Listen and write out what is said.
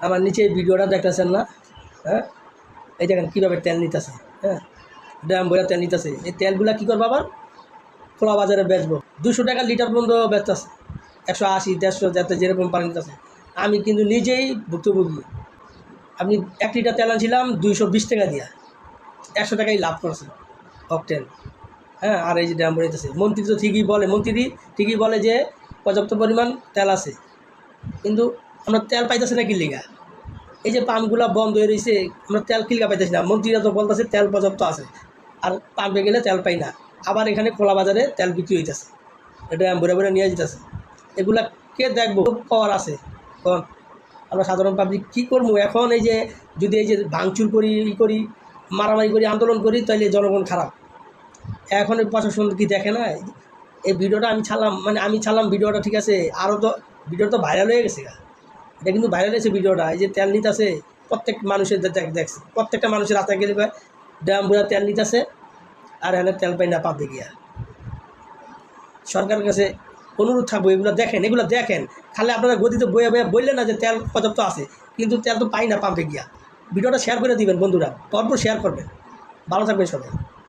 আমার নিচে এই ভিডিওটা দেখতেছেন না? হ্যাঁ, এই দেখেন কীভাবে তেল নিতেছে। হ্যাঁ, ড্রাম ভরে তেল নিতেছে। এই তেলগুলা কী করবো আবার খোলা বাজারে বেচবো। 200 টাকা লিটার পর্যন্ত বেচতেছে, 180, 150 যাতে যেরকম পানি নিতেছে। আমি কিন্তু নিজেই ভুক্তভোগী। আপনি 1 লিটার তেল আনছিলাম 220 টাকা দিয়া, 100 টাকাই লাভ করছে অকটেন। হ্যাঁ, আর এই যে ড্রাম ভরে নিতেছে। মন্ত্রী তো ঠিকই বলে যে পর্যাপ্ত পরিমাণ তেল আছে, কিন্তু আমরা তেল পাইতেছি না কি লিগা? এই যে পাম্পগুলা বন্ধ হয়ে রয়েছে, আমরা তেল কিলগা পাইতেছি না। মন্ত্রীরা তো বলতেছে তেল পর্যাপ্ত আছে, আর পাম্পে গেলে তেল পাই না। আবার এখানে খোলা বাজারে তেল বিক্রি হইতেছে, এটা ভরে ভরে নিয়ে যেতেছে। এগুলা কে দেখবো? পাওয়ার আছে এখন আমরা সাধারণ পাবলিক কী করবো এখন? এই যে যদি এই যে ভাঙচুর করি, মারামারি করি, আন্দোলন করি, তাহলে জনগণ খারাপ। এখন এই প্রশাসন কি দেখে না? এই ভিডিওটা আমি ছাড়লাম ভিডিওটা, ঠিক আছে, আরও তো ভিডিওটা তো ভাইরাল হয়ে গেছে। এটা কিন্তু ভাইরাল হয়েছে ভিডিওটা। এই যে তেল নিতেছে, প্রত্যেক মানুষের দেখছে, প্রত্যেকটা মানুষের রাস্তায় গেলে ড্রাম ভরা তেল নিতেছে, আর এখানে তেল পাই না পাম্পে গিয়া। সরকারের কাছে অনুরোধ থাকবো, এগুলো দেখেন। খালি আপনারা গদিতে বয়ে বললেন না যে তেল পর্যাপ্ত আছে, কিন্তু তেল তো পাই না পাম্পে গিয়া। ভিডিওটা শেয়ার করে দিবেন বন্ধুরা, পরপর শেয়ার করবেন। ভালো থাকবেন সবাই।